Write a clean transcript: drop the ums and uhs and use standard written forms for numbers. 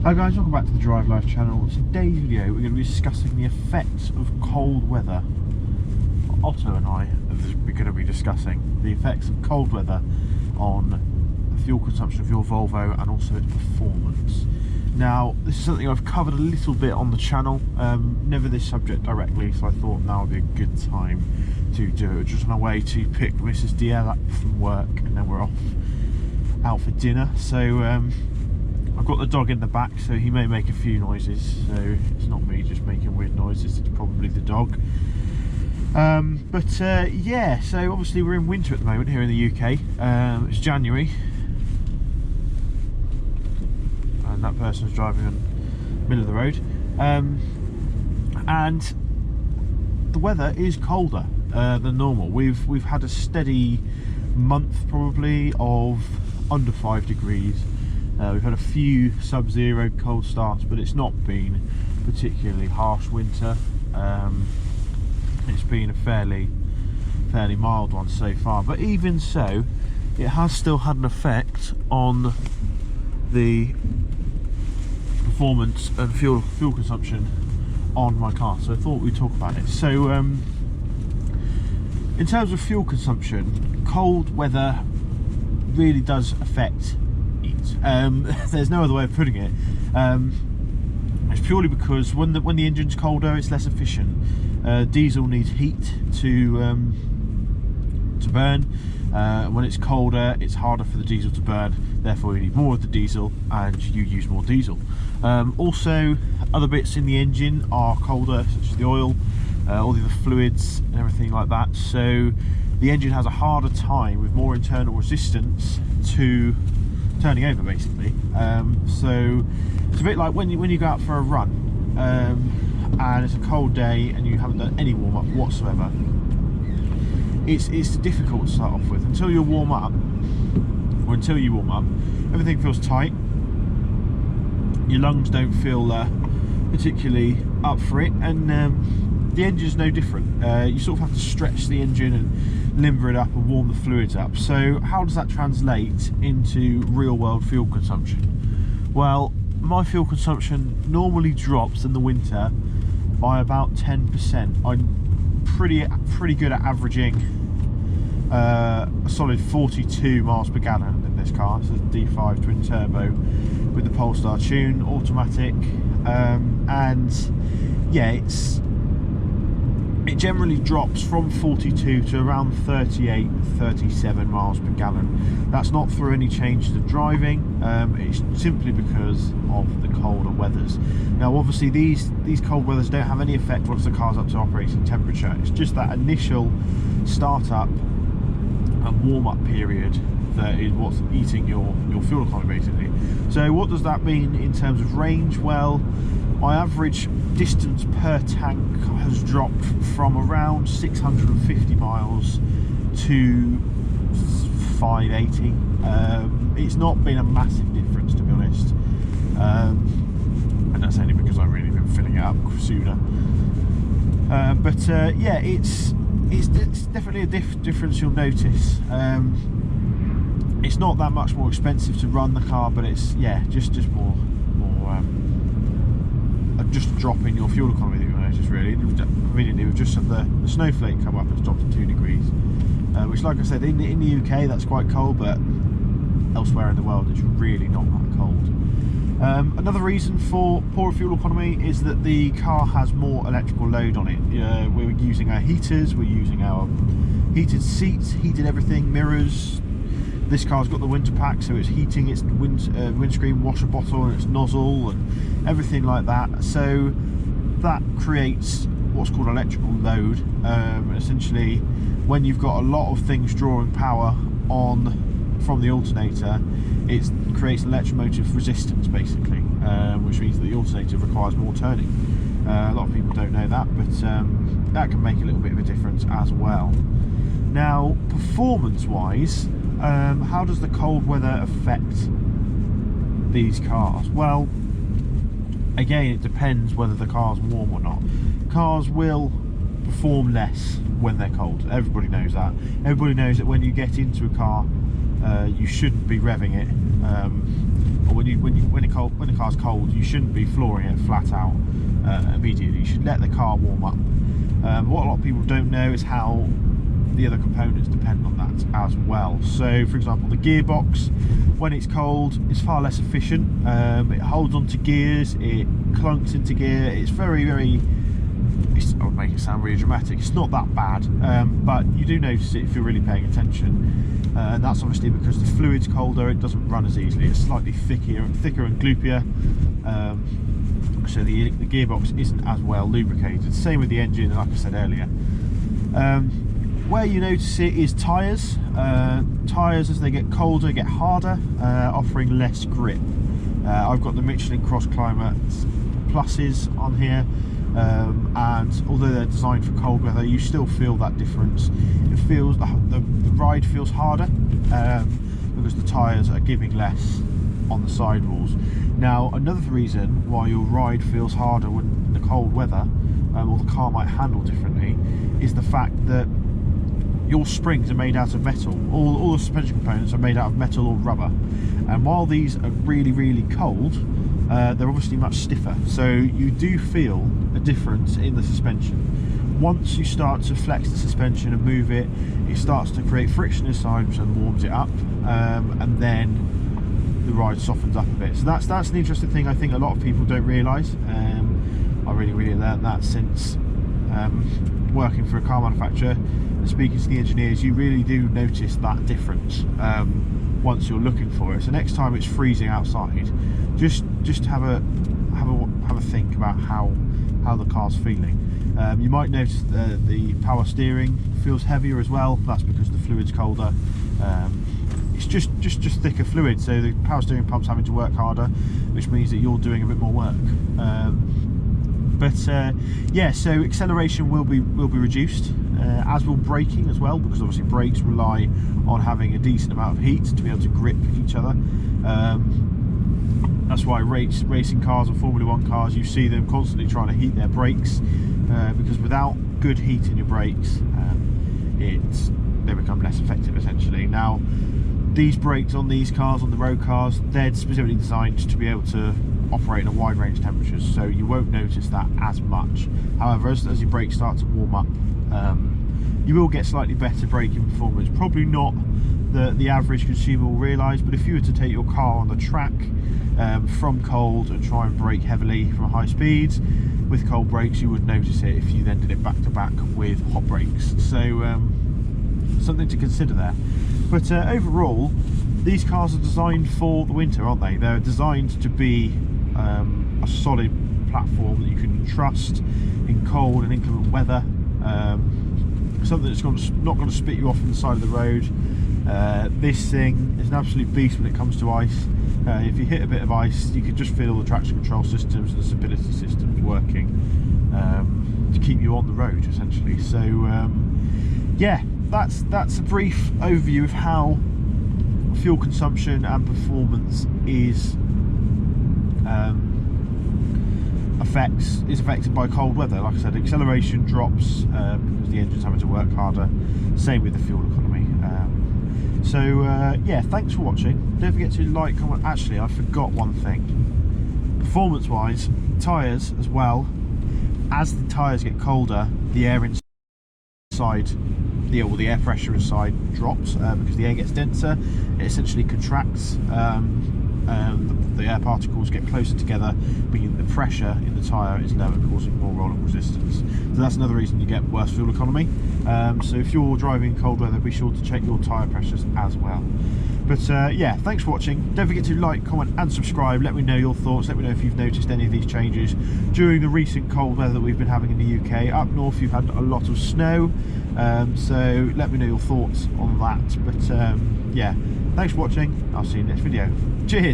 Hi guys, welcome back to the Drive Life channel. Today's video we're going to be discussing the effects of cold weather. Otto and I are going to be discussing the effects of cold weather on the fuel consumption of your Volvo and also its performance. Now, this is something I've covered a little bit on the channel, never this subject directly, so I thought now would be a good time to do it. Just on our way to pick Mrs. DL up from work and then we're off out for dinner. So I've got the dog in the back, so he may make a few noises, so it's not me just making weird noises, it's probably the dog. Yeah, so obviously we're in winter at the moment here in the UK. It's January, and that person's driving in the middle of the road, and the weather is colder than normal. We've had a steady month probably of under 5 degrees. We've had a few sub-zero cold starts, but it's not been particularly harsh winter. It's been a fairly mild one so far, but even so, it has still had an effect on the performance and fuel consumption on my car. So I thought we'd talk about it. So in terms of fuel consumption, cold weather really does affect it. There's no other way of putting it. It's purely because when the engine's colder, it's less efficient. Diesel needs heat to burn. When it's colder, it's harder for the diesel to burn. Therefore, you need more of the diesel, and you use more diesel. Also, other bits in the engine are colder, such as the oil, all the other fluids, and everything like that. So the engine has a harder time with more internal resistance to turning over, basically. So it's a bit like when you go out for a run and it's a cold day and you haven't done any warm-up whatsoever. It's difficult to start off with. Until you warm up, everything feels tight. Your lungs don't feel particularly up for it, and the engine's no different. You sort of have to stretch the engine and limber it up and warm the fluids up. So how does that translate into real world fuel consumption? Well, my fuel consumption normally drops in the winter by about 10%. I'm pretty good at averaging a solid 42 miles per gallon in this car. This is a D5 twin turbo with the Polestar tune, automatic, and yeah, it generally drops from 42 to around 38, 37 miles per gallon. That's not through any changes of driving, it's simply because of the colder weathers. Now obviously these cold weathers don't have any effect once the car's up to operating temperature. It's just that initial start-up and warm-up period that is what's eating your fuel economy, basically. So what does that mean in terms of range? Well, my average distance per tank has dropped from around 650 miles to 580. It's not been a massive difference, to be honest, and that's only because I've really been filling it up sooner. Yeah, it's definitely a difference you'll notice. It's not that much more expensive to run the car, but it's, yeah, just more just a drop in your fuel economy that you'll notice, really. Conveniently, we've just had the snowflake come up and it's dropped to 2 degrees, which, like I said, in the UK that's quite cold, but elsewhere in the world it's really not that cold. Another reason for poor fuel economy is that the car has more electrical load on it. We're using our heaters, we're using our heated seats, heated everything, mirrors. This car's got the winter pack, so it's heating its windscreen washer bottle and its nozzle and everything like that. So that creates what's called electrical load. Essentially, when you've got a lot of things drawing power from the alternator, it creates electromotive resistance, basically, which means that the alternator requires more turning. A lot of people don't know that, but that can make a little bit of a difference as well. Now, performance-wise, how does the cold weather affect these cars? Well, again, it depends whether the car's warm or not. Cars will perform less when they're cold. Everybody knows that. Everybody knows that when you get into a car, you shouldn't be revving it or when the car's cold, you shouldn't be flooring it flat out immediately. You should let the car warm up. What a lot of people don't know is how the other components depend on that as well. So for example, the gearbox, when it's cold, is far less efficient. It holds onto gears, it clunks into gear. It's very I'll make it sound really dramatic. It's not that bad, but you do notice it if you're really paying attention, and that's obviously because the fluid's colder. It doesn't run as easily. It's slightly thicker and gloopier, so the gearbox isn't as well lubricated. Same with the engine, like I said earlier. Where you notice it is tyres. Tyres, as they get colder, get harder, offering less grip. I've got the Michelin Cross Climate Pluses on here, and although they're designed for cold weather, you still feel that difference. It feels the ride feels harder because the tyres are giving less on the sidewalls. Now, another reason why your ride feels harder when in the cold weather, or the car might handle differently, is the fact that your springs are made out of metal. All the suspension components are made out of metal or rubber, and while these are really cold, they're obviously much stiffer, so you do feel a difference in the suspension. Once you start to flex the suspension and move it, it starts to create friction inside, which then warms it up, and then the ride softens up a bit. So that's an interesting thing I think a lot of people don't realise. I really learned that since working for a car manufacturer and speaking to the engineers. You really do notice that difference once you're looking for it. So next time it's freezing outside, just have a think about how the car's feeling. You might notice the power steering feels heavier as well. That's because the fluid's colder. It's just thicker fluid, so the power steering pump's having to work harder, which means that you're doing a bit more work. Yeah, so acceleration will be reduced, as will braking as well, because obviously brakes rely on having a decent amount of heat to be able to grip each other. That's why racing cars and Formula 1 cars, you see them constantly trying to heat their brakes, because without good heat in your brakes, they become less effective essentially. Now, these brakes on these cars, on the road cars, they're specifically designed to be able to operate in a wide range of temperatures, so you won't notice that as much. However, as your brakes start to warm up, you will get slightly better braking performance. Probably not the average consumer will realise, but if you were to take your car on the track from cold and try and brake heavily from high speeds with cold brakes, you would notice it if you then did it back to back with hot brakes. So something to consider there. But overall, these cars are designed for the winter, aren't they? They're designed to be a solid platform that you can trust in cold and inclement weather. Something that's not going to spit you off on the side of the road. This thing is an absolute beast when it comes to ice. If you hit a bit of ice, you can just feel all the traction control systems and the stability systems working to keep you on the road, essentially. So yeah, that's a brief overview of how fuel consumption and performance is affected by cold weather. Like I said, acceleration drops because the engine's having to work harder. Same with the fuel economy. Yeah, thanks for watching. Don't forget to like, comment. Actually, I forgot one thing. Performance wise, tyres as well. As the tyres get colder, the air inside, the air pressure inside drops because the air gets denser. It essentially contracts. The air particles get closer together, meaning the pressure in the tyre is lower, causing more rolling resistance. So that's another reason you get worse fuel economy. So if you're driving in cold weather, be sure to check your tyre pressures as well. But yeah, thanks for watching. Don't forget to like, comment and subscribe. Let me know your thoughts. Let me know if you've noticed any of these changes during the recent cold weather that we've been having in the UK. Up north you've had a lot of snow, so let me know your thoughts on that. But yeah, thanks for watching. I'll see you in the next video. Cheers.